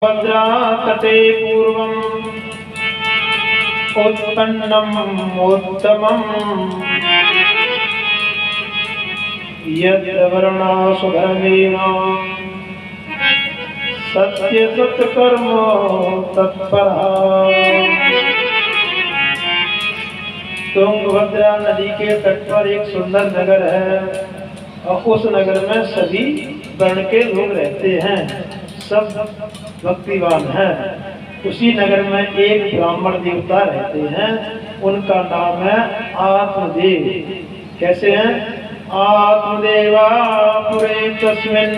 भद्रातटे पूर्वम् उत्पन्नम् उत्तमम् यद्वर्णासु धर्मेण सत्यसत्कर्म तत्परः। तुंगभद्रा नदी के तट पर एक सुंदर नगर है और उस नगर में सभी वर्ण के लोग रहते हैं, सब भक्तिवान हैं। उसी नगर में एक ब्राह्मण देवता रहते हैं, उनका नाम है आत्मदेव। कैसे हैं? आत्मदेवा पुरे तस्मिन्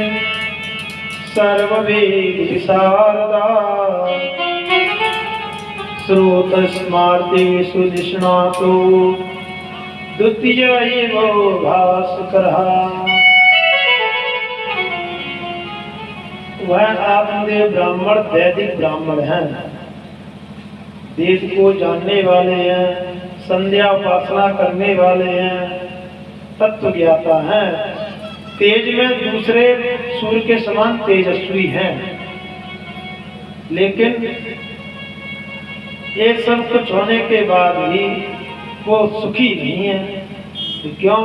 सर्ववेद विशारदा श्रोतस्मार्तेषु निष्णातो द्वितीय एव भास्करः। वह आत्मदेव ब्राह्मण वैदिक ब्राह्मण हैं, वेद को जानने वाले हैं, संध्या उपासना करने वाले हैं, तत्व ज्ञाता हैं, तेज में दूसरे सूर्य के समान तेजस्वी हैं। लेकिन ये सब कुछ होने के बाद भी वो सुखी नहीं है। तो क्यों?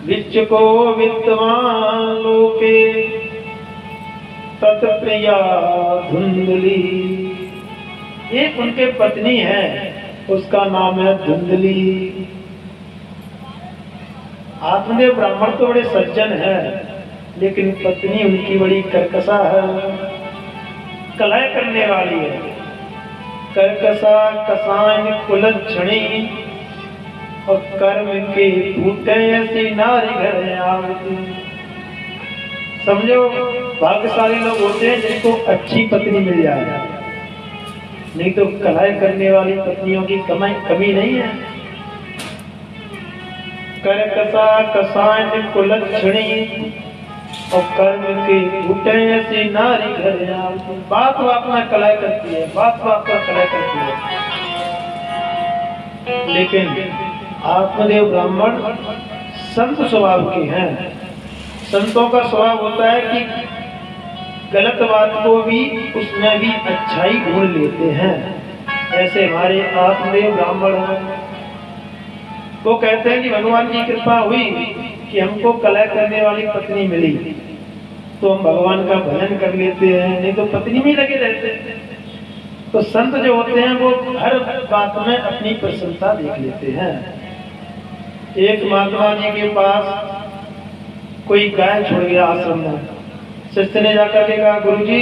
विच्च को विद्वान लोके तत्प्रिया धुंधली। एक उनके पत्नी है, उसका नाम है धुंधली। आत्मदेव ब्राह्मण तो बड़े सज्जन है, लेकिन पत्नी उनकी बड़ी कर्कशा है, कलह करने वाली है। कर्कशा कसायन कुलक्षणी और कर्म के फूटे ऐसी नारी घर आवती। समझो, भाग्यशाली लोग होते हैं जिनको अच्छी पत्नी मिल जाए, नहीं तो कलह करने वाली पत्नियों की कमी नहीं है। कर्कशा कसायन कुलक्षणी और कर्म के फूटे ऐसी नारी घर आवती। बात में कलह करती है, बात में कलह करती है। लेकिन आत्मदेव ब्राह्मण संत स्वभाव के हैं। संतों का स्वभाव होता है कि गलत बात को भी उसमें भी अच्छाई ढूंढ लेते हैं। ऐसे हमारे आत्मदेव ब्राह्मण हैं। वो कहते हैं कि भगवान की कृपा हुई कि हमको कलह करने वाली पत्नी मिली, तो हम भगवान का भजन कर लेते हैं, नहीं तो पत्नी में लगे रहते हैं। तो संत जो होते हैं वो हर बात में अपनी प्रसन्नता देख लेते हैं। एक महात्मा जी के पास कोई गाय छोड़ गया आश्रम में। शिष्य ने जाकर के कहा, गुरुजी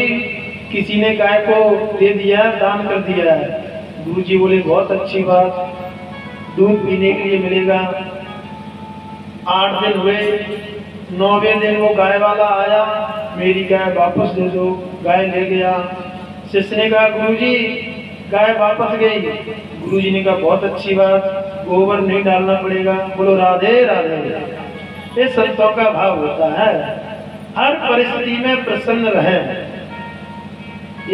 किसी ने गाय को दे दिया, दान कर दिया है। गुरुजी बोले, बहुत अच्छी बात, दूध पीने के लिए मिलेगा। 8 दिन हुए, 9वें दिन वो गाय वाला आया, मेरी गाय वापस दे दो। गाय ले गया। शिष्य ने कहा, गुरुजी गाय वापस गई। गुरुजी ने कहा, बहुत अच्छी बात, गोबर नहीं डालना पड़ेगा। बोलो राधे राधे। ये संतों का भाव होता है, हर परिस्थिति में प्रसन्न रहे।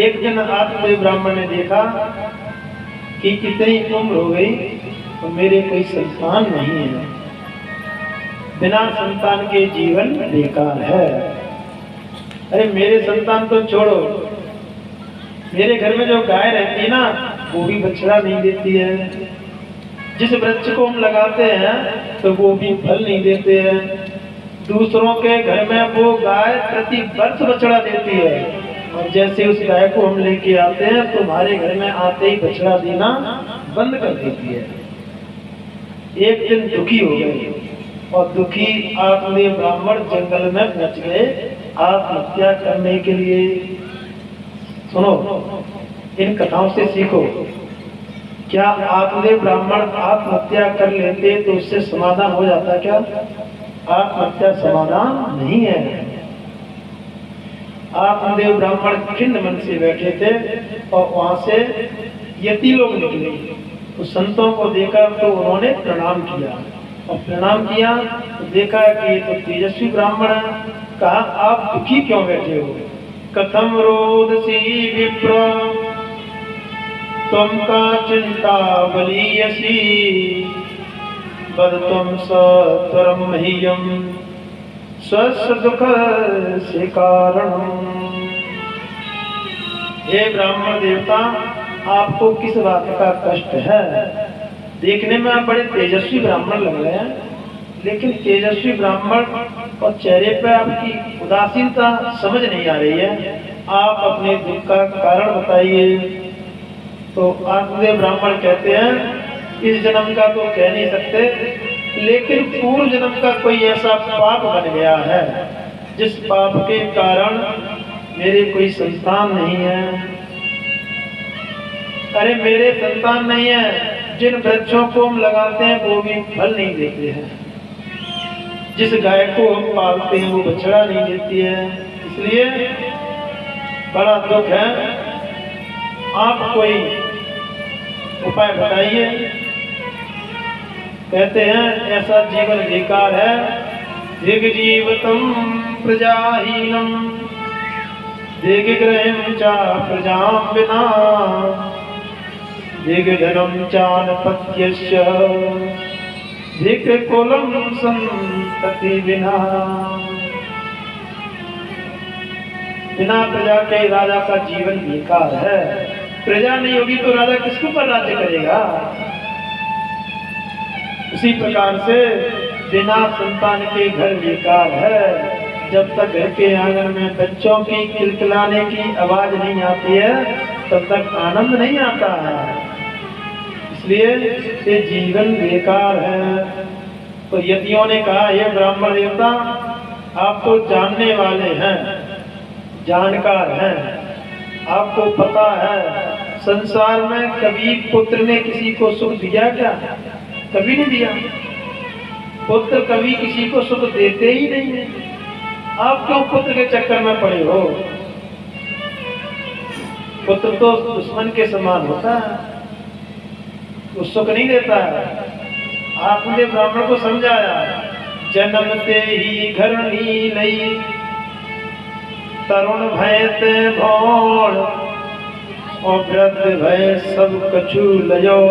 एक दिन आत्मदेव ब्राह्मण ने देखा कि कितनी उम्र हो गई तो मेरे कोई संतान नहीं है, बिना संतान के जीवन बेकार है। अरे मेरे संतान तो छोड़ो, मेरे घर में जो गाय रहती है ना, वो भी बछड़ा नहीं देती है। जिस वृक्ष को हम लगाते हैं तो वो भी फल नहीं देते हैं। दूसरों के घर में वो गाय प्रति वर्ष बछड़ा देती है, और जैसे उस गाय को हम लेके आते हैं तुम्हारे घर में आते ही बछड़ा देना बंद कर देती है। एक दिन दुखी हो गए और दुखी आत्मदेव ब्राह्मण जंगल में पहुंच गए आत्महत्या करने के लिए। सुनो, इन कथाओं से सीखो। क्या आत्मदेव ब्राह्मण आत्महत्या कर लेते तो उससे समाधान हो जाता? क्या आत्महत्या समाधान नहीं है। आत्मदेव ब्राह्मण खिन्न मन से बैठे थे और वहां से यति लोग निकले। तो संतों को देखा तो उन्होंने प्रणाम किया, और प्रणाम किया तो देखा कि ये तो तेजस्वी ब्राह्मण है। कहा, आप दुखी क्यों बैठे हो? कथम रोदसी विप्र तुम का चिंता बलीयसी बदतुम सत्वरम मह्यम स्वस्य दुख से कारण। हे ब्राह्मण देवता, आपको किस बात का कष्ट है? देखने में आप बड़े तेजस्वी ब्राह्मण लग रहे हैं, लेकिन तेजस्वी ब्राह्मण और चेहरे पर आपकी उदासीनता समझ नहीं आ रही है। आप अपने दुख का कारण बताइए। तो आत्मदेव ब्राह्मण कहते हैं, इस जन्म का तो कह नहीं सकते, लेकिन पूर्व जन्म का कोई ऐसा पाप बन गया है जिस पाप के कारण मेरे कोई संतान नहीं है। अरे मेरे संतान नहीं है, जिन वृक्षों को हम लगाते हैं वो भी फल नहीं देते हैं, जिस गाय को हम पालते हैं वो बछड़ा नहीं देती है, इसलिए बड़ा दुख है। आप कोई उपाय बताइए। कहते हैं ऐसा जीवन बेकार है, दिग्जीवतम प्रजाहीनम दिग्ग्रहं च प्रजां विना दिग्धनं चानपत्यस्य दिक्कुलं संतति विना। बिना प्रजा के राजा का जीवन बेकार है। प्रजा नहीं होगी तो राजा किसके ऊपर राज्य करेगा? उसी प्रकार से बिना संतान के घर बेकार है। जब तक घर के आंगन में बच्चों की किलकिलाने की आवाज नहीं आती है तब तक आनंद नहीं आता है, इसलिए ये जीवन बेकार है। तो यतियों ने कहा, ये ब्राह्मण देवता, आप तो जानने वाले हैं, जानकार हैं, आपको पता है संसार में कभी पुत्र ने किसी को सुख दिया क्या? कभी नहीं दिया। पुत्र कभी किसी को सुख देते ही नहीं है। आप क्यों पुत्र के चक्कर में पड़े हो? पुत्र तो दुश्मन के समान होता है, वो सुख नहीं देता है। आपने ब्राह्मण को समझाया, जन्मते ही घरणी लई तरुण भय ते भोण और वृद्ध भय सब कछु लयो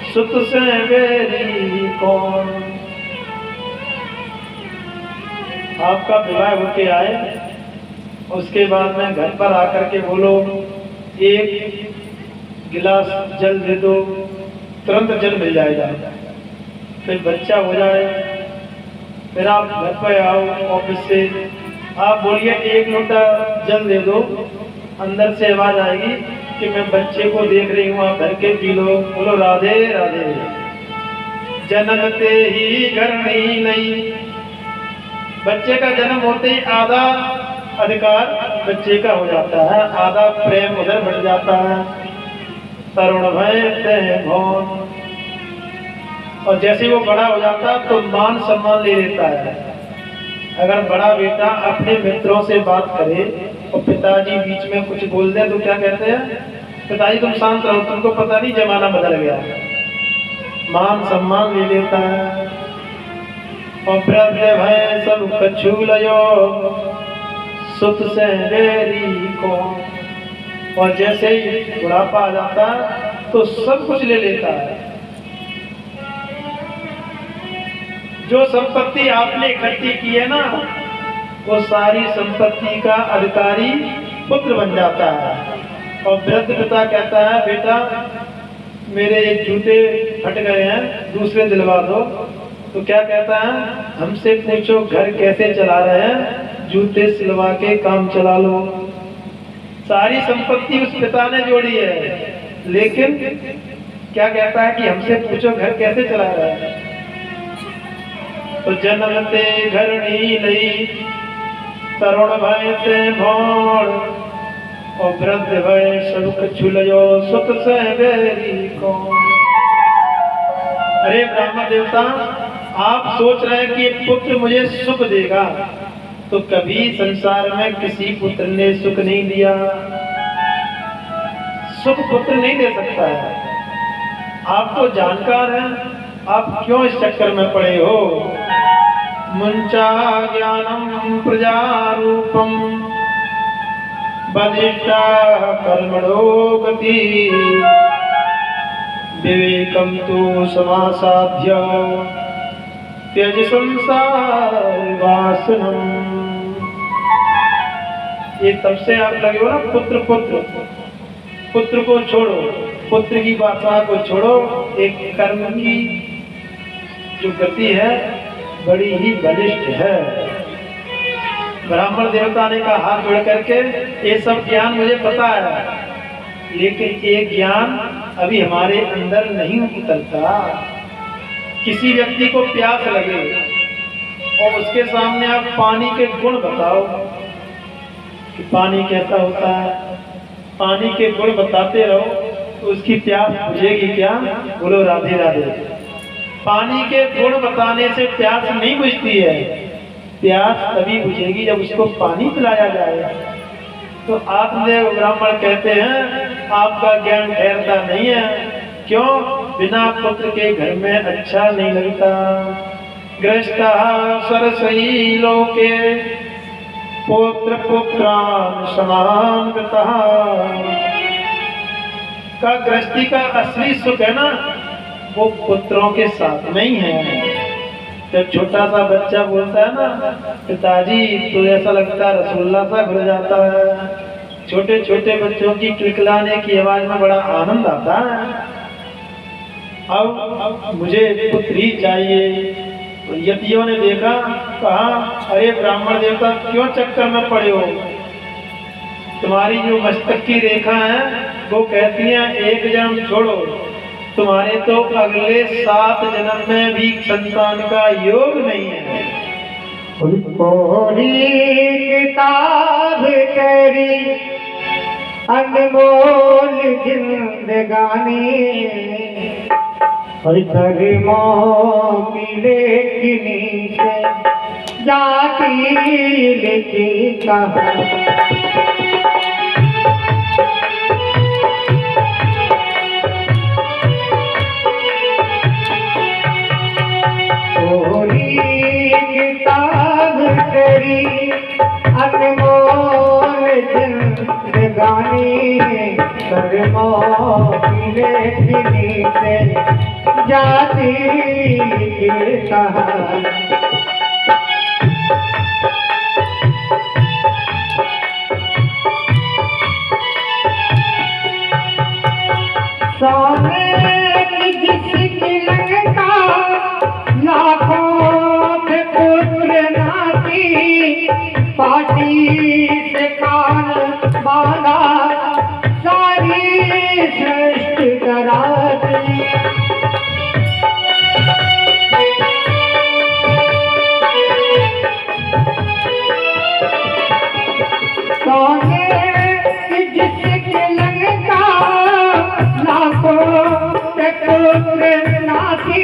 सुत से बेरी कौन। आपका विवाह होके आए, उसके बाद में घर पर आकर के बोलो एक गिलास जल दे दो, तुरंत जल मिल जाएगा, फिर बच्चा हो जाए। फिर आप घर पर आओ ऑफिस से, आप बोलिए एक लोटा जल दे दो, अंदर से आवाज आएगी कि मैं बच्चे को देख रही हूँ, आप भर के पी लो। बोलो राधे राधे। जन्मते ही घर नहीं नहीं, बच्चे का जन्म होते ही आधा अधिकार बच्चे का हो जाता है, आधा प्रेम उधर बढ़ जाता है। तरुण भय ते भौन, और जैसे वो बड़ा हो जाता है तो मान सम्मान ले लेता है। अगर बड़ा बेटा अपने मित्रों से बात करे और पिताजी बीच में कुछ बोल दे तो क्या कहते हैं? पिताजी तुम शांत रहो, तुमको पता नहीं जमाना बदल गया। मान सम्मान ले लेता है। और वृद्ध भय सब कछु लयो सुत से बेरी को, और जैसे ही बुढ़ापा आ जाता है तो सब कुछ ले लेता है। जो संपत्ति आपने इकट्ठी की है ना, वो सारी संपत्ति का अधिकारी पुत्र बन जाता है। और वृद्ध पिता कहता है, बेटा मेरे एक जूते फट गए हैं, दूसरे दिलवा दो। तो क्या कहता है, हमसे पूछो घर कैसे चला रहे हैं, जूते सिलवा के काम चला लो। सारी संपत्ति उस पिता ने जोड़ी है, लेकिन क्या कहता है कि हमसे पूछो घर कैसे चला रहे हैं। तो जन्मते घरणी लई तरुण भय ते भोण और वृद्ध भय सब कछु लयो सुत से बेरी कौन। अरे ब्राह्मण देवता, आप सोच रहे हैं कि पुत्र मुझे सुख देगा, तो कभी संसार में किसी पुत्र ने सुख नहीं दिया। सुख पुत्र नहीं दे सकता है। आप तो जानकार हैं, आप क्यों इस चक्कर में पड़े हो? मुंचा ज्ञानम प्रजा रूपम बदिष्टा कर्मणो गति विवेकम तो समासाध्य त्यज संसार वासनम। ये तब से आप लगे हो ना, पुत्र पुत्र, पुत्र को छोड़ो, पुत्र की भाषा को छोड़ो, एक कर्म की जो गति है बड़ी ही बलिष्ठ है। ब्राह्मण देवता ने कहा हाथ जोड़ करके, ये सब ज्ञान मुझे पता है, लेकिन ये ज्ञान अभी हमारे अंदर नहीं उतरता। किसी व्यक्ति को प्यास लगे और उसके सामने आप पानी के गुण बताओ कि पानी कैसा होता है, पानी के गुण बताते रहो तो उसकी प्यास बुझेगी क्या? बोलो राधे राधे। पानी के गुण बताने से प्यास नहीं बुझती है, प्यास तभी बुझेगी जब उसको पानी पिलाया जाए। तो आत्मदेव ब्राह्मण कहते हैं आपका ज्ञान ठहरता नहीं है। क्यों? बिना पुत्र के घर में अच्छा नहीं लगता। गृहस्था सरसई लोके पुत्र पुत्रान समान का गृहस्थी का असली सुख है ना, वो पुत्रों के साथ नहीं है। जब छोटा सा बच्चा बोलता है ना पिताजी, तो ऐसा लगता है रसगुल्ला सा घुल जाता है। छोटे छोटे बच्चों की किलकिलाने की आवाज में बड़ा आनंद आता है। अब मुझे पुत्र ही चाहिए। तो यतियों ने देखा, कहा अरे ब्राह्मण देवता क्यों चक्कर में पड़े हो? तुम्हारी जो मस्तक की रेखा है वो कहती है एक जन्म छोड़ो, तुम्हारे तो अगले 7 जन्म में भी संतान का योग नहीं है। कोरी किताब तेरी अनमोल जिंदगानी, कर्मों की लेखनी से जाती लिखी कहा। किताब तेरी अनमोल जिंदगानी, कर्मों की लेखनी से जाती कहा। सोने की जिसकी लंका लाखों से पुत्र नाती, पाटी से कान बांधा सारी सृष्टि कराती। सोने की जिसकी लंका लाखों से पुत्र नाती,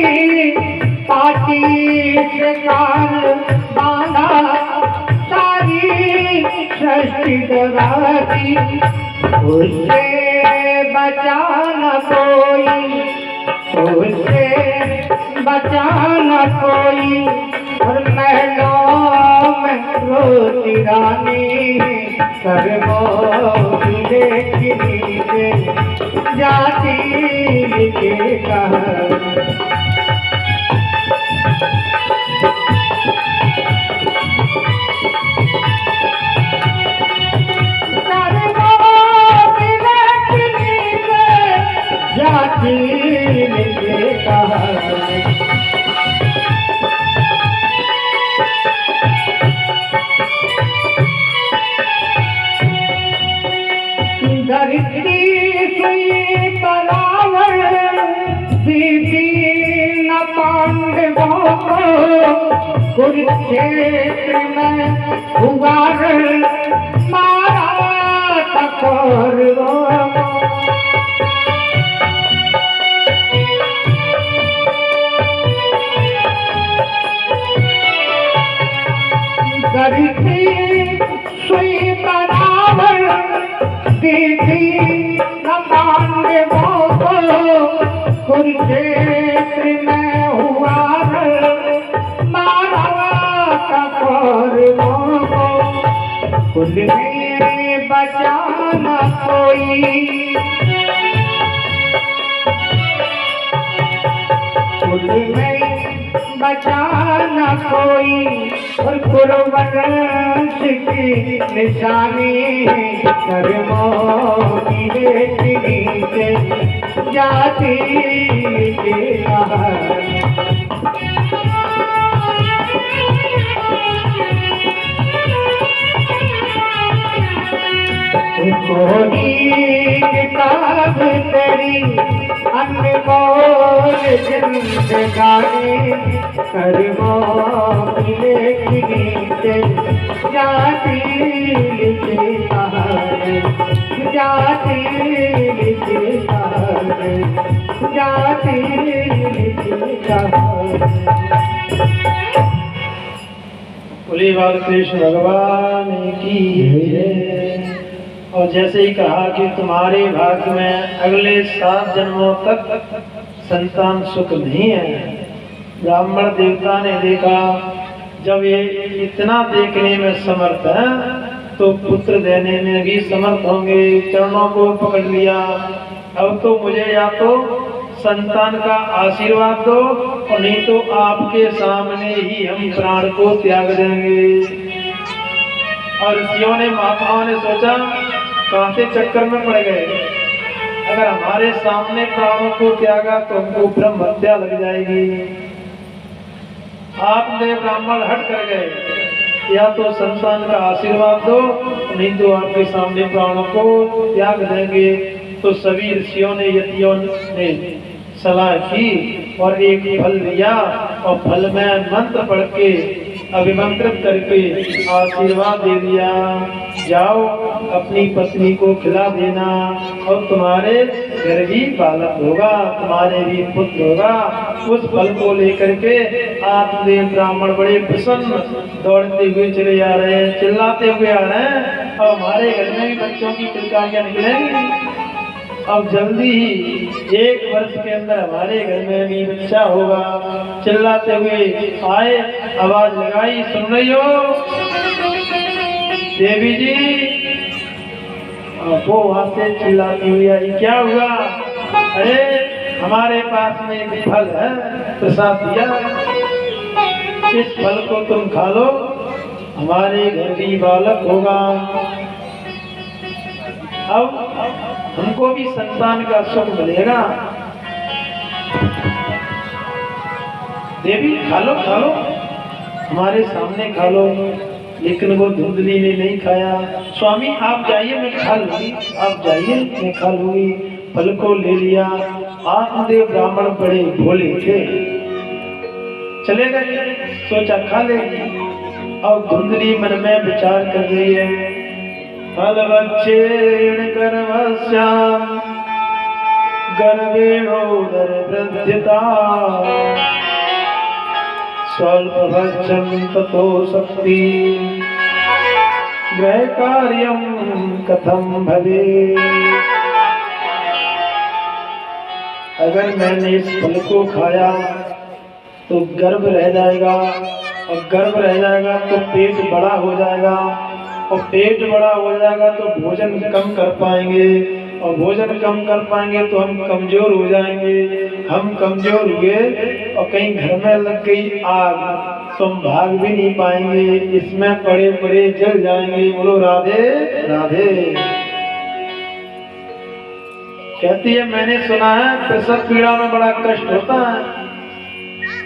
पाटी से कान बांधा सारी सृष्टि डराती। उससे बचा न कोई, उससे बचा न कोई, और महलों में रोती रानी, कर्मों की लेखनी से जाती लिखे कहा। धरती सुई परावर सीधी न पांडवों को, कुरुक्षेत्र में हुआ मारा कौरवों को। धरती सुई बराबर सीधी न पांडवों को, कुरुक्षेत्र में हुआ मारा कौरवों को। कुल में बचा न कोई, कुल में बचा न कोई और कुरवंश की निशानी कर्मों की रेतनी से जाती की कहानी। कोई किताब तेरी अनमोल जिंदगानी कर्मों की लेखनी से जाती लिखी कहानी जाती लिखी कहानी जाती लिखी कहानी। बोले बालकृष्ण भगवान की जय। और जैसे ही कहा कि तुम्हारे भाग्य में अगले 7 जन्मों तक संतान सुख नहीं है। ब्राह्मण देवता ने देखा जब ये इतना देखने में समर्थ है तो पुत्र देने में भी समर्थ होंगे। चरणों को पकड़ लिया। अब तो मुझे या तो संतान का आशीर्वाद दो और नहीं तो आपके सामने ही हम प्राण को त्याग देंगे। और ऋषियों ने महात्माओं ने सोचा कहां से चक्कर में पड़ गए। अगर हमारे सामने प्राणों को त्यागा तो हमको ब्रह्म हत्या लग जाएगी। आपने ब्राह्मण हट कर गए। या तो संतान का आशीर्वाद दो नहीं तो आपके सामने प्राणों को त्याग देंगे। तो सभी ऋषियों ने यतियों ने सलाह की और एक फल दिया और फल में मंत्र पढ़ के अभिमंत्रित करके आशीर्वाद दे दिया। जाओ अपनी पत्नी को खिला देना और तुम्हारे घर भी बालक होगा, तुम्हारे भी पुत्र होगा। उस फल को लेकर के आत्मदेव ब्राह्मण बड़े प्रसन्न दौड़ते हुए चले आ रहे हैं, चिल्लाते हुए आ रहे हैं। और हमारे घर में भी बच्चों की चिल्कारियां निकलेंगी। अब जल्दी ही 1 वर्ष के अंदर हमारे घर में भी बच्चा होगा। चिल्लाते हुए आए, आवाज लगाई, सुन रही हो देवी जी? वो वहां से चिल्लाती हुई आई, क्या हुआ? अरे हमारे पास में एक फल है, प्रसाद दिया, इस फल को तुम खा लो, हमारे घर भी बालक होगा। अब हमको भी संतान का सुख मिलेगा। देवी खा लो हमारे सामने खा लो। लेकिन वो धुंधली ने नहीं खाया। स्वामी आप जाइए मैं खा लूंगी, आप जाइए मैं खा लूंगी। फल को ले लिया। आत्मदेव ब्राह्मण बड़े भोले थे, चले गए, सोचा खा लेगी। अब धुंधली मन में विचार कर रही है, फलवच्छेण गर्भस्याम गर्भेणोदर वृद्धिता स्वल्पभक्षं ततो शक्ति गृह कार्यं कथं भवे। अगर मैंने इस फल को खाया तो गर्भ रह जाएगा और गर्भ रह जाएगा तो पेट बड़ा हो जाएगा और पेट बड़ा हो जाएगा तो भोजन कम कर पाएंगे और भोजन कम कर पाएंगे तो हम कमजोर हो जाएंगे। हम कमजोर हुए और कहीं घर में लग गई आग तो हम भाग भी नहीं पाएंगे, इसमें पड़े पड़े जल जाएंगे। बोलो राधे राधे। कहती है मैंने सुना है प्रसव पीड़ा में बड़ा कष्ट होता है,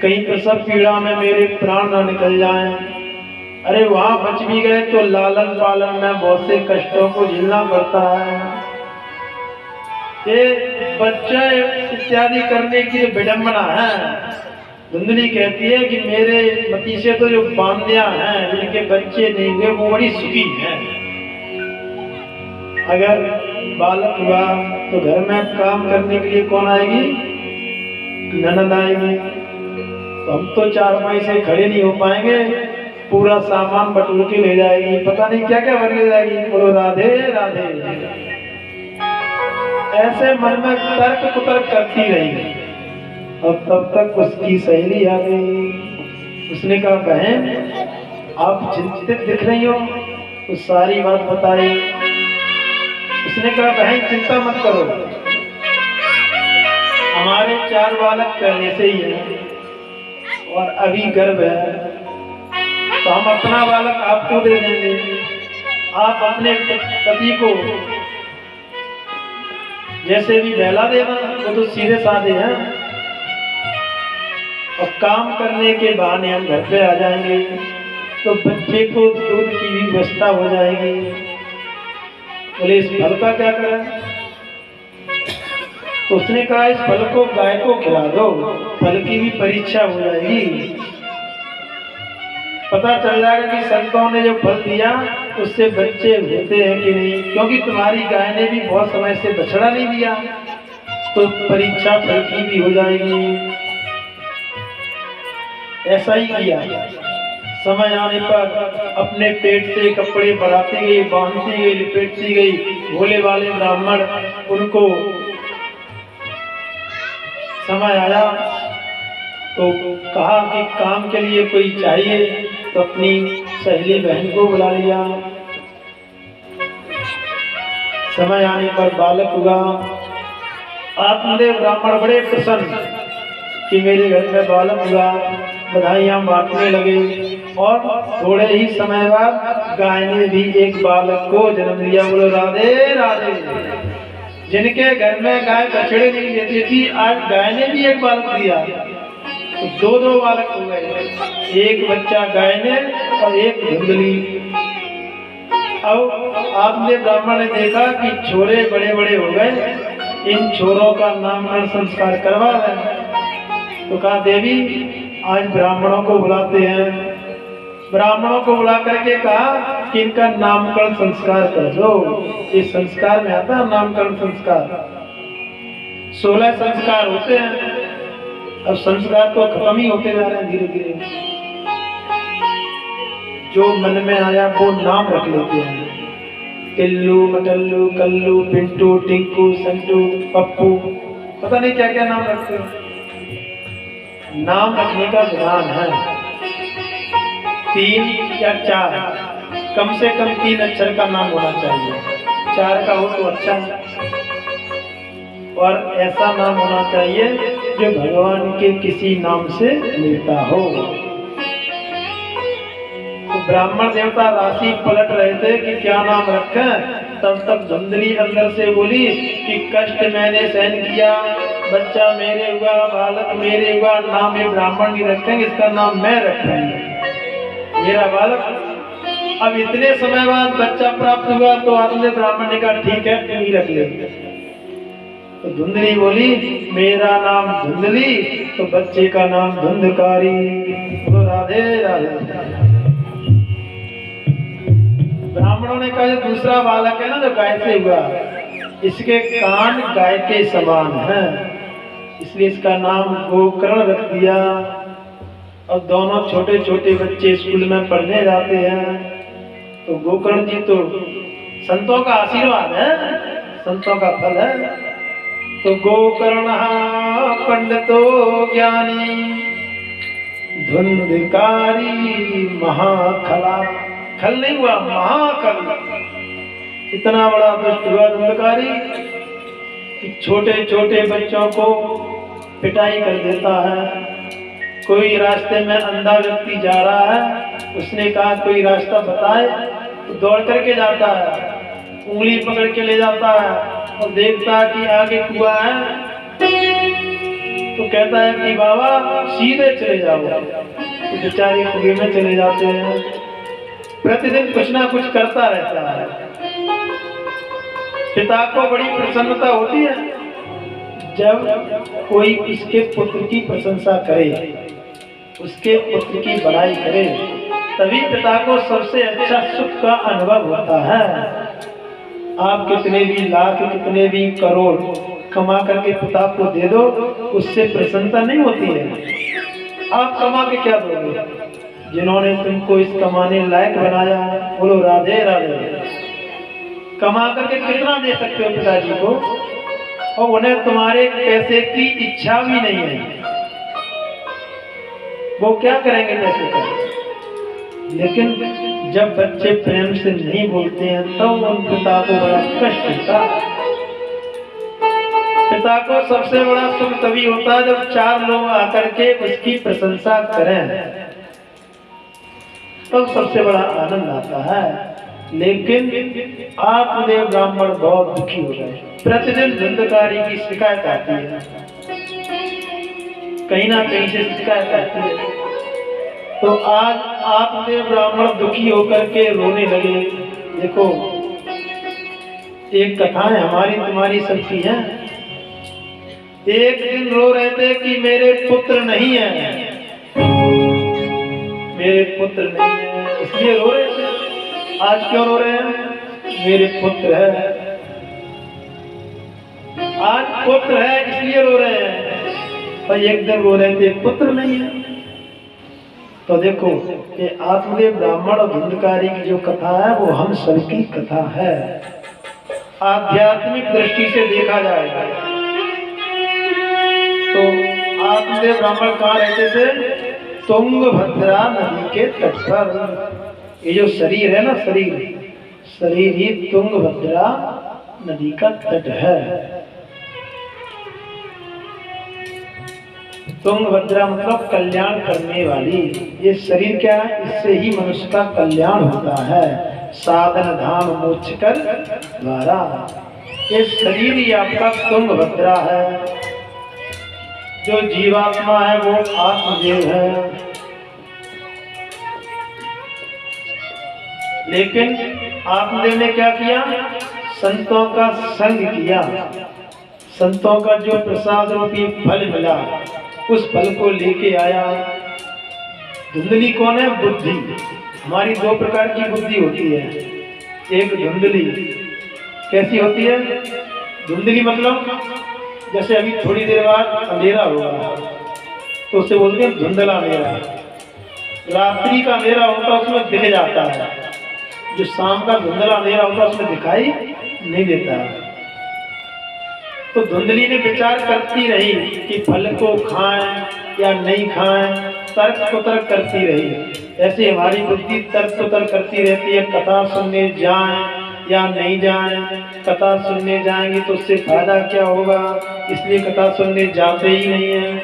कहीं प्रसव पीड़ा में मेरे प्राण न निकल जाएं। अरे वहां बच भी गए तो लालन पालन में बहुत से कष्टों को झेलना पड़ता है। ये बच्चे इत्यादि करने की विडंबना है। धुंधली कहती है कि मेरे मती से तो जो बांधिया हैं जिनके बच्चे नहीं हुए वो बड़ी सुखी हैं। अगर बालक हुआ तो घर में काम करने के लिए कौन आएगी? ननद आएगी। तो हम तो 4 मई से खड़े नहीं हो पाएंगे, पूरा सामान बटोर के ले जाएगी, पता नहीं क्या क्या भर ले जाएगी। बोलो राधे राधे। ऐसे मन में तर्क कुतर्क करती रही और तब तक उसकी सहेली आ गई। उसने कहा बहन आप चिंतित दिख रही हो, तो सारी बात बताई। उसने कहा बहन चिंता मत करो, हमारे 4 बालक पहले से ही हैं और अभी गर्भ है, तो हम अपना बालक आपको दे देंगे, आप अपने पति को जैसे भी बहला देना, वो तो सीधे साधे हैं, और काम करने के बहाने हम घर पे आ जाएंगे, तो बच्चे को दूध की भी व्यवस्था हो जाएगी। बोले इस फल का क्या करें? तो उसने कहा इस फल को गाय को खिला दो, फल की भी परीक्षा हो जाएगी, पता चल जाएगा कि संतों ने जो फल दिया उससे बच्चे होते हैं कि नहीं, क्योंकि तुम्हारी गाय ने भी बहुत समय से बछड़ा नहीं दिया, तो परीक्षा फल की भी हो जाएगी। ऐसा ही किया। समय आने पर अपने पेट से कपड़े बढ़ाती गई, बांधती गई, लिपेटती गई। भोले वाले ब्राह्मण, उनको समय आया तो कहा कि काम के लिए कोई चाहिए, तो अपनी सहेली बहन को बुला लिया। समय आने पर बालक हुआ। आत्मदेव ब्राह्मण बड़े प्रसन्न कि मेरे घर में बालक हुआ, बधाइयां बांटने लगे, और थोड़े ही समय बाद गाय ने भी एक बालक को जन्म दिया। बोलो राधे राधे। जिनके घर में गाय बछड़े नहीं देती थी, आज गाय ने भी एक बालक दिया, तो दो बालक हो गए, एक बच्चा गाय ने और एक धुंधली। अब आपने ब्राह्मण ने देखा कि छोरे बड़े बड़े हो गए, इन छोरों का नामकरण संस्कार करवा रहे, तो कहा देवी आज ब्राह्मणों को बुलाते हैं। ब्राह्मणों को बुला करके कहा कि इनका नामकरण संस्कार कर दो। इस संस्कार में आता है नामकरण संस्कार, 16 संस्कार होते हैं। अब संस्कार तो खत्म ही होते जा रहे हैं धीरे धीरे। जो मन में आया वो नाम रख लेते हैं, टिल्लू, मटल्लू, कल्लू, पिंटू, टिंकू, संटू, पप्पू, पता नहीं क्या क्या नाम रखते हैं। नाम रखने का ध्यान है, 3 या 4, कम से कम 3 अक्षर का नाम होना चाहिए। 4 का हो तो अच्छा है, और ऐसा नाम होना चाहिए जो भगवान के किसी नाम से मिलता हो। तो ब्राह्मण देवता राशि पलट रहे थे कि क्या नाम रखें, तब तक धुंधली अंदर से बोली कि कष्ट मैंने सहन किया, बच्चा मेरे हुआ, बालक मेरे हुआ, नाम ये ब्राह्मण नहीं रखेंगे, इसका नाम मैं रखूंगा, मेरा बालक। अब इतने समय बाद बच्चा प्राप्त हुआ, तो आत्मदेव ब्राह्मण ने कहा ठीक है तुम ही रख ले। तो धुंधली बोली मेरा नाम धुंधली, तो बच्चे का नाम धुंधकारी। तो राधे राधे। ब्राह्मणों ने कहा जो दूसरा बालक है ना, जो गाय से हुआ, इसके कान गाय के समान हैं, इसलिए इसका नाम गोकर्ण रख दिया। और दोनों छोटे छोटे बच्चे स्कूल में पढ़ने जाते हैं, तो गोकर्ण जी तो संतों का आशीर्वाद है, संतों का फल है। तो गोकर्ण पंडितो ज्ञानी धुंधकारी महाखला। खल नहीं हुआ, महाखल। इतना बड़ा दुष्ट हुआ धुंधकारी कि छोटे छोटे बच्चों को पिटाई कर देता है। कोई रास्ते में अंधा व्यक्ति जा रहा है, उसने कहा कोई रास्ता बताए, तो दौड़ करके जाता है, उंगली पकड़ के ले जाता है, और देखता है कि आगे कुआं है, तो कहता है कि बाबा सीधे चले जाओ। तो बेचारे कुएं में चले जाते हैं। प्रतिदिन कुछ ना कुछ करता रहता है। पिता को बड़ी प्रसन्नता होती है जब कोई उसके पुत्र की प्रशंसा करे, उसके पुत्र की बड़ाई करे, तभी पिता को सबसे अच्छा सुख का अनुभव होता है। आप कितने भी लाख, कितने भी करोड़ कमा करके पिता को दे दो, उससे प्रसन्नता नहीं होती है। आप कमा के क्या दोगे? जिन्होंने तुमको इस कमाने लायक बनाया, बोलो राधे राधे। कमा करके कितना दे सकते हो पिताजी को, और उन्हें तुम्हारे पैसे की इच्छा भी नहीं है, वो क्या करेंगे पैसे का? लेकिन जब बच्चे प्रेम से नहीं बोलते हैं, तब तो उन पिता को बड़ा कष्ट होता है। पिता को सबसे बड़ा सुख तभी होता है जब 4 लोग आकर के उसकी प्रशंसा करें, तो सबसे बड़ा आनंद आता है। लेकिन आत्मदेव ब्राह्मण बहुत दुखी हो गए। प्रतिदिन धुंधकारी की शिकायत आती है, कहीं ना कहीं से शिकायत आती है। तो आज आत्मदेव ब्राह्मण दुखी होकर के रोने लगे। देखो, एक कथा है हमारी तुम्हारी सबकी है। एक दिन रो रहे थे कि मेरे पुत्र नहीं है, मेरे पुत्र नहीं है, इसलिए रो रहे थे। आज क्यों रो रहे हैं? मेरे पुत्र है, आज पुत्र है इसलिए रो रहे हैं। और एक दिन रो रहे थे पुत्र नहीं है। तो देखो, ये आत्मदेव ब्राह्मण और धुंधकारी की जो कथा है वो हम सबकी कथा है। आध्यात्मिक दृष्टि से देखा जाएगा तो आत्मदेव ब्राह्मण कहाँ रहते थे? तुंगभद्रा नदी के तट पर। ये जो शरीर है ना, शरीर ही तुंगभद्रा नदी का तट है। तुंगभद्रा मतलब कल्याण करने वाली। ये शरीर क्या है? इससे ही मनुष्य का कल्याण होता है, साधन धाम मोक्ष कर द्वारा। ये शरीर ही आपका तुंगभद्रा है। जो जीवात्मा है वो आत्मदेव है। लेकिन आत्मदेव ने क्या किया? संतों का संग किया। संतों का जो प्रसाद रूपी फल मिला उस फल को लेके आया। धुंधली कौन है? बुद्धि। हमारी 2 प्रकार की बुद्धि होती है। एक धुंधली कैसी होती है? धुंधली मतलब जैसे अभी थोड़ी देर बाद अंधेरा होगा तो उसे बोलते हैं धुंधला अंधेरा। रात्रि का अंधेरा होता है उसमें दिख जाता है, जो शाम का धुंधला अंधेरा होता है उसमें दिखाई नहीं देता है। तो धुंधली ने विचार करती रही कि फल को खाएं या नहीं खाएं, तर्क कुतर्क करती रही। ऐसे हमारी बुद्धि तर्क कुतर्क करती रहती है, कथा सुनने जाएं या नहीं जाएं। कथा सुनने जाएंगे तो उससे फायदा क्या होगा, इसलिए कथा सुनने जाते ही नहीं है।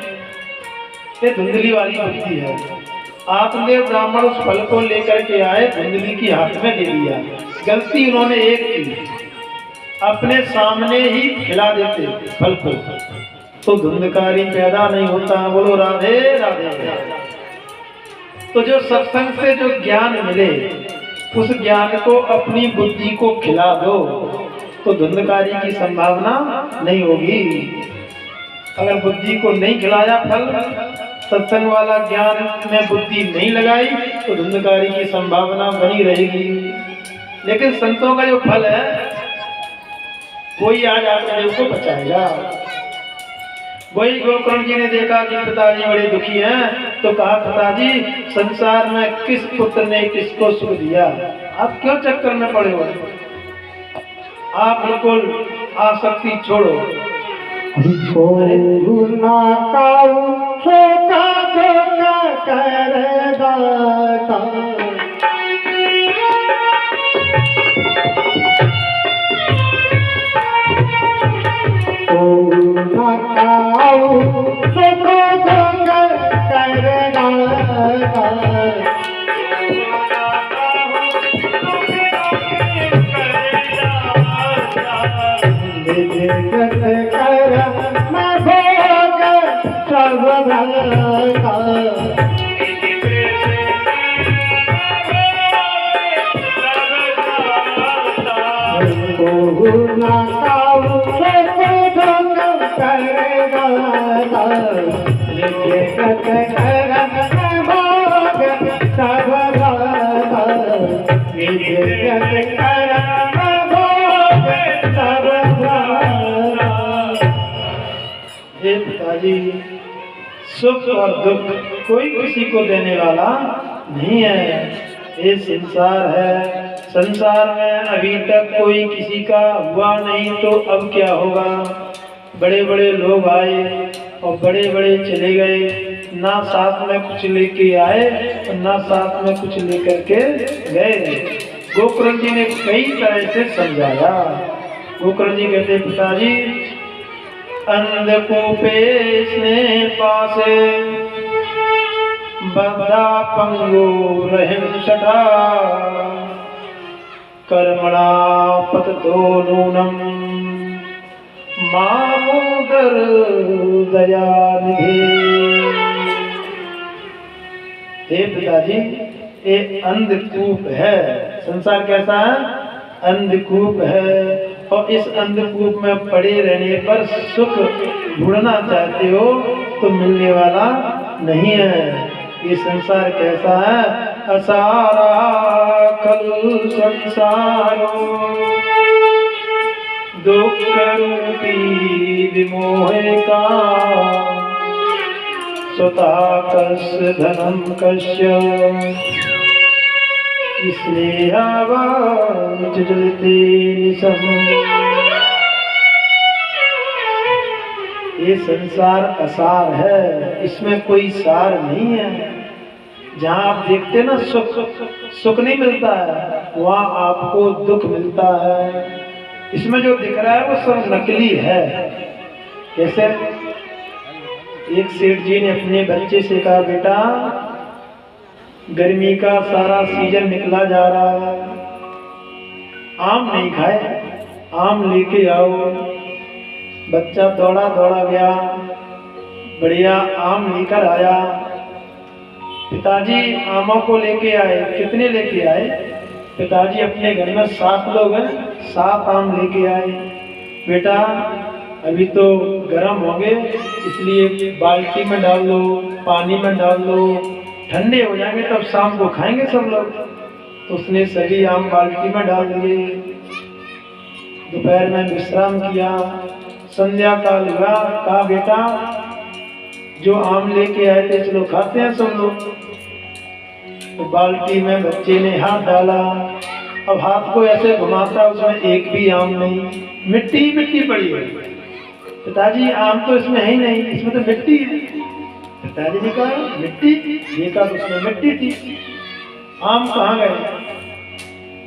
ये धुंधली वाली बुद्धि है। आत्मदेव ब्राह्मण उस फल को लेकर के आए, धुंधली की हाथ में दे दिया। गलती उन्होंने एक की, अपने सामने ही खिला देते फल को तो धुंधकारी पैदा नहीं होता। बोलो राधे राधे। तो जो सत्संग से जो ज्ञान मिले उस ज्ञान को अपनी बुद्धि को खिला दो तो धुंधकारी की संभावना नहीं होगी। अगर बुद्धि को नहीं खिलाया फल, सत्संग वाला ज्ञान में बुद्धि नहीं लगाई तो धुंधकारी की संभावना बनी रहेगी। लेकिन संतों का जो फल है वही आज आत्मदेव को बचाएगा। वही गोकर्ण जी ने देखा कि पिताजी बड़े दुखी हैं तो कहा, पिताजी संसार में किस पुत्र ने किसको सुख दिया, आप क्यों चक्कर में पड़े हो? आप बिल्कुल आसक्ति छोड़ो। सुख और दुख कोई किसी को देने वाला नहीं है। ये संसार है, संसार में अभी तक कोई किसी का हुआ नहीं तो अब क्या होगा। बड़े बड़े लोग आए और बड़े बड़े चले गए, ना साथ में कुछ लेके आए और ना साथ में कुछ लेकर के गए। गोकर्ण जी ने कई तरह से समझाया। गोकर्ण जी कहते, पिताजी अंधकूपे स्नेह पासे बद्धा पंगो रहिंसटा कर्मणा पततो नूनम मामोदर दयानिधे। हे पिताजी, ये अंधकूप है। संसार कैसा है? अंधकूप है। और इस अंधकूप में पड़े रहने पर सुख ढूंढना चाहते हो तो मिलने वाला नहीं है। ये संसार कैसा है? असारा खलु संसारो दुख रूपी विमोहे का स्वतः कस्य धनम कस्य इसलिए ये संसार असार है, इसमें कोई सार नहीं है। जहाँ आप देखते ना सुख नहीं मिलता है, वहाँ आपको दुख मिलता है। इसमें जो दिख रहा है वो सब नकली है। कैसे? एक सेठ जी ने अपने बच्चे से कहा, बेटा गर्मी का सारा सीजन निकला जा रहा है, आम नहीं खाए, आम लेके आओ। बच्चा दौड़ा दौड़ा गया, बढ़िया आम लेकर आया। पिताजी आमों को लेके आए। कितने लेके आए? पिताजी अपने घर में 7 लोग हैं, 7 आम लेके आए। बेटा अभी तो गर्म होंगे, इसलिए बाल्टी में डाल लो, पानी में डाल लो, ठंडे हो जाएंगे तब शाम को खाएंगे सब लोग। तो उसने सभी आम बाल्टी में डाल दिए। दोपहर में विश्राम किया। संध्या काल हुआ, कहा बेटा जो आम लेके आए थे चलो खाते हैं सब लोग। तो बाल्टी में बच्चे ने हाथ डाला। अब हाथ को ऐसे घुमाता, उसमें एक भी आम नहीं, मिट्टी मिट्टी पड़ी है। पिताजी आम तो इसमें है ही नहीं, इसमें तो मिट्टी है। पिताजी ने कहा मिट्टी? देखा तो उसमें मिट्टी थी। आम कहाँ गए?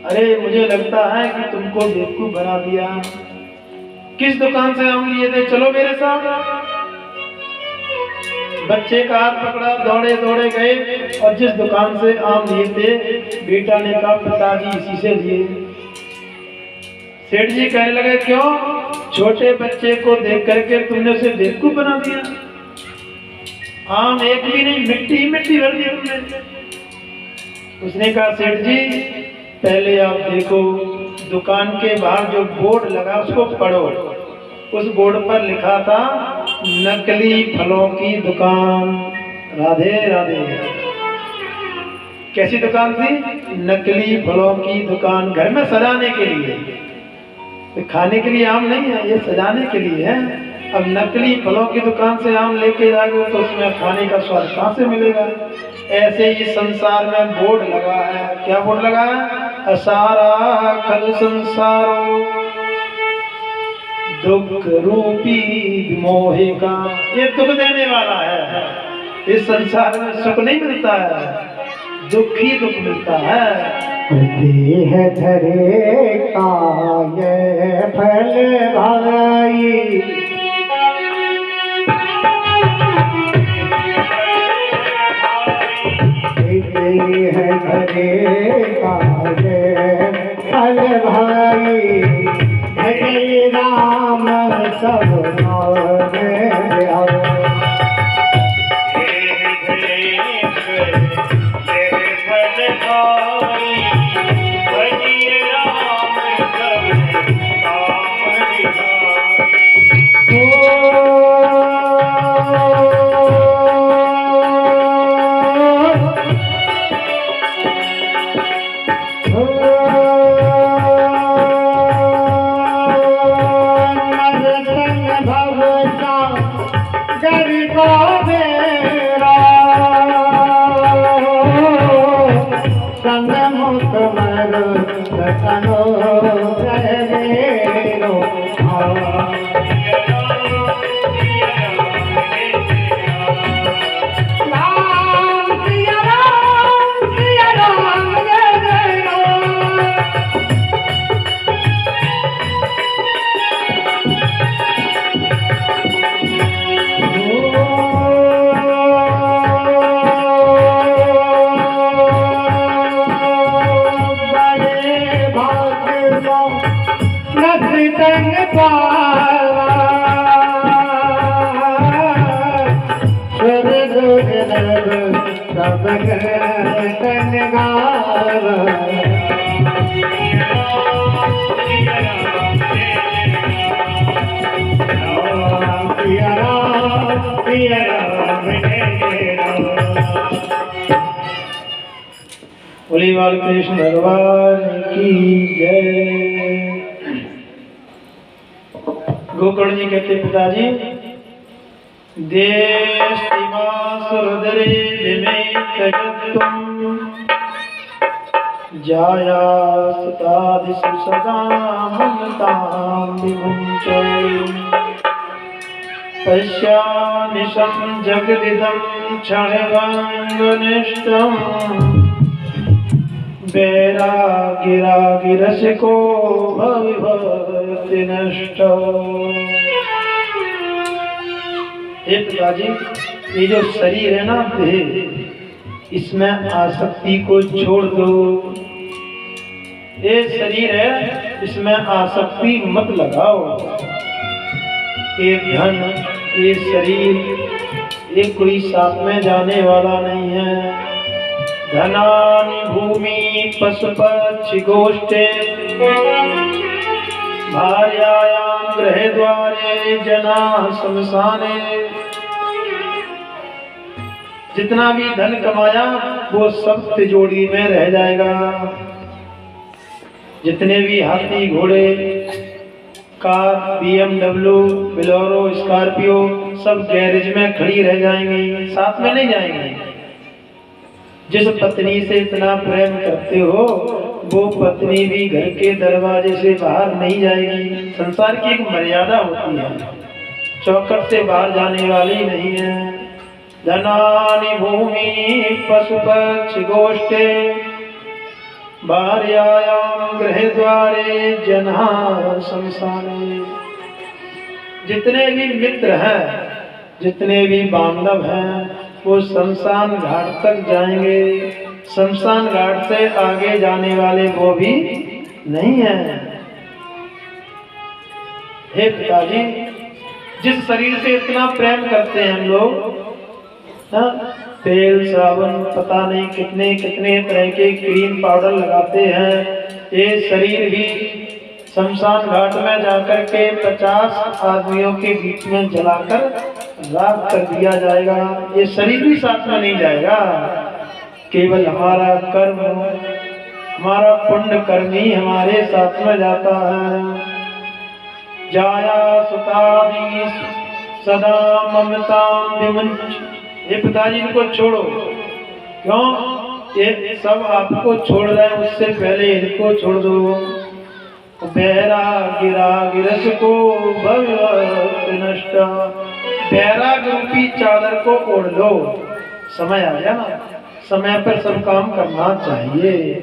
अरे मुझे लगता है कि तुमको बेवकूफ बना दिया। किस दुकान से आम लिए थे? चलो मेरे साथ। बच्चे का हाथ पकड़ा, दौड़े दौड़े गए और जिस दुकान से आम लिए थे, बेटा ने कहा पिताजी इसी से लिए। सेठ जी कहने लगे क्यों? छोटे बच्चे को देख करके तुमने उसे बेवकूफ बना दिया। आम एक भी नहीं, मिट्टी मिट्टी भर दी तुमने। उसने कहा सेठ जी पहले आप देखो, दुकान के बाहर जो बोर्ड लगा उसको पढ़ो। उस बोर्ड पर लिखा था नकली फलों की दुकान। राधे राधे। कैसी दुकान थी? नकली फलों की दुकान। घर में सजाने के लिए, तो खाने के लिए आम नहीं है, ये सजाने के लिए है। अब नकली फलों की दुकान से आम लेके जाओगे तो उसमें खाने का स्वाद कहाँ से मिलेगा? ऐसे ही संसार में बोर्ड लगा है। क्या बोर्ड लगा है? असारा खल संसारो दुख रूपी मोहे का। ये दुख देने वाला है। इस संसार में सुख नहीं मिलता है, दुख ही दुख मिलता है। देह धरे का ये फल भाई, देह धरे का ये फल भाई, हरे राम सब नाम बोली बालकृष्ण भगवान की जय। गोकर्ण जी कहते पिताजी, देस्तिमासुरदरे विमेतजत्वं जाया सुतादिषु सदा ममतां विमुञ्च पश्यानिशं जगदिदं क्षणभङ्गनिष्ठम् वैरागिरागिरसिको भविभक्ति नष्ट। हे पिताजी, ये जो शरीर है ना देह, इसमें आसक्ति को छोड़ दो। ये शरीर है, इसमें आसक्ति मत लगाओ। ये धन, ये शरीर, ये कोई साथ में जाने वाला नहीं है। धनानि भूमि पशुपक्षि गोष्ठे भार्यायां गृहे द्वारे जना शमशाने। जितना भी धन कमाया वो सब तिजोरी में रह जाएगा। जितने भी हाथी घोड़े कार BMW बोलेरो स्कॉर्पियो सब गैरेज में खड़ी रह जाएंगी, साथ में नहीं जाएंगी। जिस पत्नी से इतना प्रेम करते हो वो पत्नी भी घर के दरवाजे से बाहर नहीं जाएगी। संसार की एक मर्यादा होती है, चौखट से बाहर जाने वाली नहीं है। धनानि भूमि पशुपक्षि गोष्ठे भार्यायां गृहे द्वारे जना शमशाने। जितने भी मित्र हैं, जितने भी बांधव हैं, वो शमशान घाट तक जाएंगे। शमशान घाट से आगे जाने वाले वो भी नहीं है। हे पिताजी, जिस शरीर से इतना प्रेम करते हैं हम लोग, तेल साबुन पता नहीं कितने कितने तरह के क्रीम पाउडर लगाते हैं, ये शरीर भी शमशान घाट में जाकर के 50 आदमियों के बीच में जलाकर राख कर दिया जाएगा। ये शरीर भी साथ में नहीं जाएगा। केवल हमारा कर्म, हमारा पुण्य कर्म ही हमारे साथ में जाता है। जाया सुतादि सदा ममतां विमुञ्च। ये पिताजी इनको छोड़ो। क्यों? ये सब आपको छोड़ रहे हैं, उससे पहले इनको छोड़ दो। वैरागिरागिरस को भविभक्ति नष्ट। वैराग रूपी चादर को ओढ़ लो। समय आ गया ना, समय पर सब काम करना चाहिए,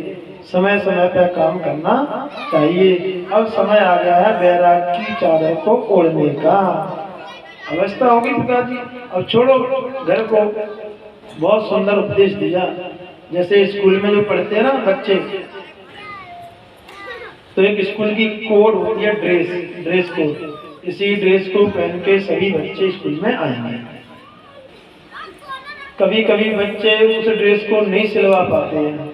समय समय पर काम करना चाहिए। अब समय आ गया है वैराग की चादर को ओढ़ने का। अवस्था होगी पिताजी, अब छोड़ो घर को। बहुत सुंदर उपदेश दिया। जैसे स्कूल में जो पढ़ते हैं ना बच्चे, तो एक स्कूल की कोड होती है, ड्रेस कोड। इसी ड्रेस को पहन के सभी बच्चे स्कूल में आएंगे। कभी कभी बच्चे उस ड्रेस को नहीं सिलवा पाते हैं,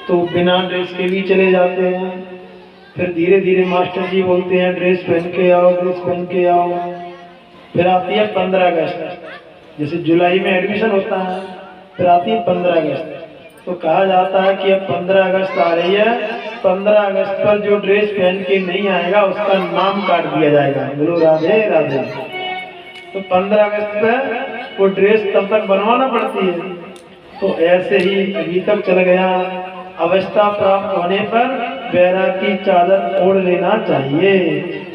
तो बिना ड्रेस के भी चले जाते हैं। फिर धीरे धीरे मास्टर जी बोलते हैं ड्रेस पहन के आओ, ड्रेस पहन के आओ। फिर आती है 15 अगस्त, जैसे जुलाई में एडमिशन होता है, फिर आती है 15 अगस्त। तो कहा जाता है कि अब 15 अगस्त आ रही है, 15 अगस्त पर जो ड्रेस पहन के नहीं आएगा उसका नाम काट दिया जाएगा। बोलो राधे राधे। तो 15 अगस्त पर वो ड्रेस तब तक बनवाना पड़ती है। तो ऐसे ही अभी तक चल गया। अवस्था प्राप्त होने पर वैराग की चादर ओढ़ लेना चाहिए।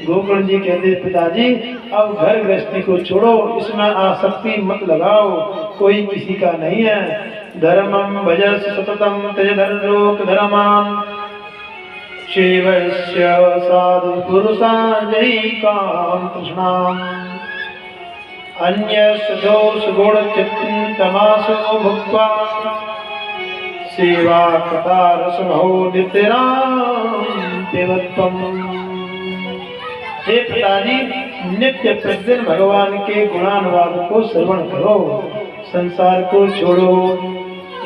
गोकर्ण जी कहते पिताजी, अब घर गृहस्थी को छोड़ो, इसमें आसक्ति मत लगाओ, कोई किसी का नहीं है। धर्मं भजस सततं त्यज धर्मलोक धर्मान् शिवस्य साधु पुरुषाजै काम तृष्णाम् अन्यस्य दोष गुण चित्तमासो भुक्त्वा सेवा कथा रसमहो नित्यराम देवत्वम्। हे पिताजी, नित्य प्रतिदिन भगवान के गुणानुवाद को श्रवण करो, संसार को छोड़ो।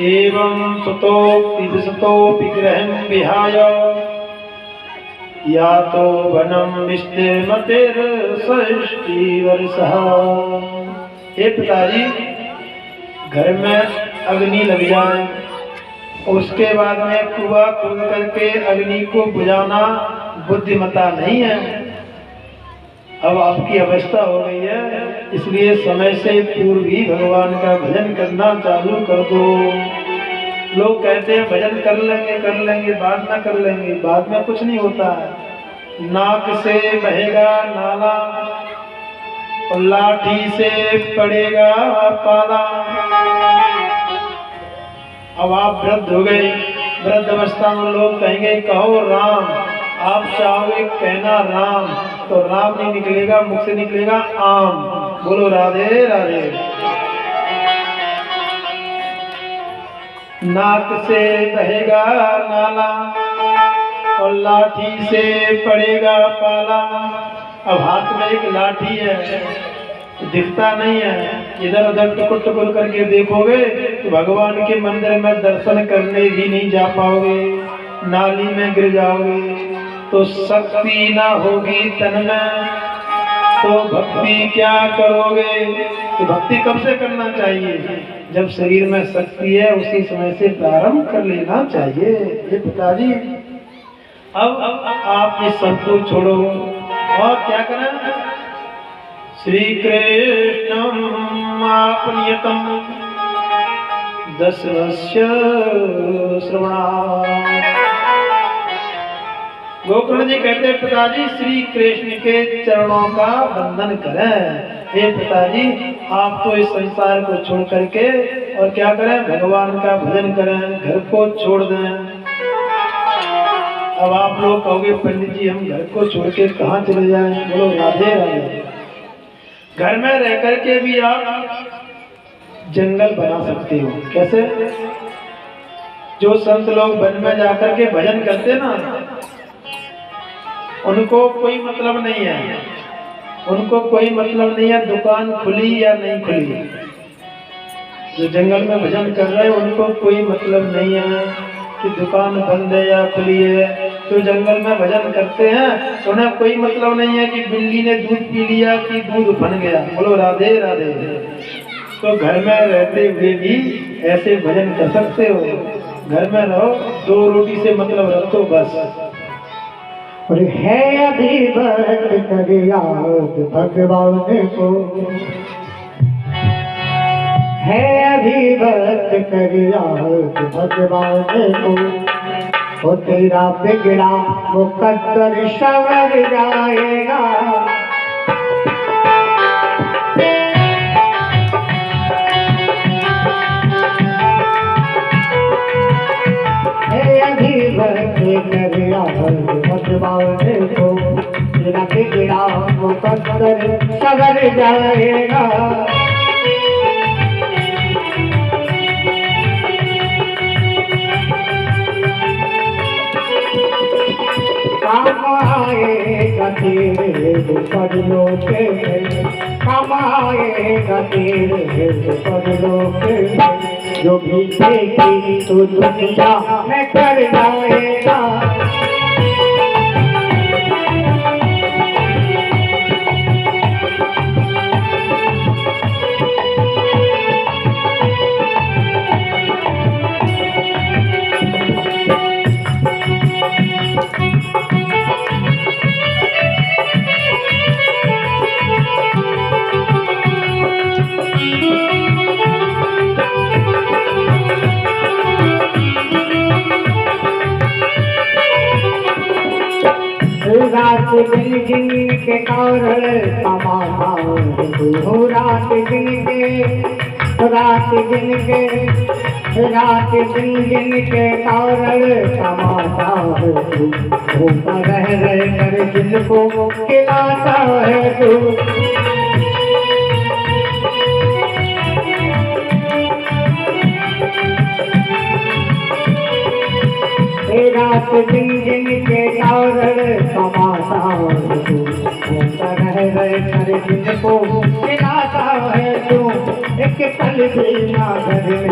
एवं सतो विग्रहं विहाय या तो वनम विस्तीर्णतिर्षष्टिवर्षः। हे पिताजी, घर में अग्नि लग जाए, उसके बाद में कुआं खोद करके अग्नि को बुझाना बुद्धिमता नहीं है। अब आपकी अवस्था हो गई है, इसलिए समय से पूर्व ही भगवान का भजन करना चालू कर दो। लोग कहते हैं भजन कर लेंगे, बाद में कर लेंगे। बाद में कुछ नहीं होता है। नाक से बहेगा नाला और लाठी से पड़ेगा पाला। अब आप वृद्ध हो गए, वृद्ध अवस्था में लोग कहेंगे कहो राम, आप चाहोगे कहना राम तो राम नहीं निकलेगा, मुख से निकलेगा आम। बोलो राधे राधे। नाक से बहेगा नाला और लाठी से पड़ेगा पाला। अब हाथ में एक लाठी है, दिखता नहीं है, इधर उधर टुकुर टुकुर करके देखोगे तो भगवान के मंदिर में दर्शन करने भी नहीं जा पाओगे, नाली में गिर जाओगे। तो शक्ति ना होगी तन में तो भक्ति क्या करोगे? तो भक्ति कब से करना चाहिए? जब शरीर में शक्ति है उसी समय से प्रारंभ कर लेना चाहिए। ये पिताजी, अब आप इस सब को छोड़ो और क्या करें? श्री कृष्णम आपनियतम दशरस्य श्रवणा। गोकर्ण जी कहते हैं पिताजी श्री कृष्ण के चरणों का वंदन करें। हे पिताजी, आप तो इस संसार को छोड़ करके और क्या करें? भगवान का भजन करें, घर को छोड़ दें। अब आप लोग कहोगे पंडित जी हम घर को छोड़ के कहाँ चले जाएं? बोलो राधे राधे। घर में रह करके भी आप जंगल बना सकते हो। कैसे? जो संत लोग वन में जाकर के भजन करते ना, उनको कोई मतलब नहीं है, उनको कोई मतलब नहीं है दुकान खुली या नहीं खुली। जो जंगल में भजन कर रहे हैं उनको कोई मतलब नहीं है कि दुकान बंद है या खुली है। तो जंगल में भजन करते हैं तो उन्हें कोई मतलब नहीं है कि बिल्ली ने दूध पी लिया कि दूध बन गया। बोलो राधे राधे। तो घर में रहते हुए भी ऐसे भजन कर सकते हो। घर में रहो, 2 रोटी से मतलब रखो बस। और है अभी वक्त कर याद भगवान को, है अभी वक्त कर याद भगवान को। वो तेरा बिगड़ा मुकद्दर संवर जाएगा। है अभी वक्त कर याद भगवान को, तेरा बिगड़ा मुकद्दर संवर जाएगा। काम आएगा तेरे दुपहरों के, काम आएगा तेरे दुपहरों के। जो भी देगी तो दुनिया में कर जाएगा। रात दिन गिन के कारण तमाशा हो। रात गिन के, रात गिन के, रात दिन गिन के कारण तमाशा है तू। ऊपर रह कर जिनको खिलाता है तू। रात दिन गिन के कारण तमाशा तू। ऊपर रह कर जिनको खिलाता है तू। एक पल भी ना घर में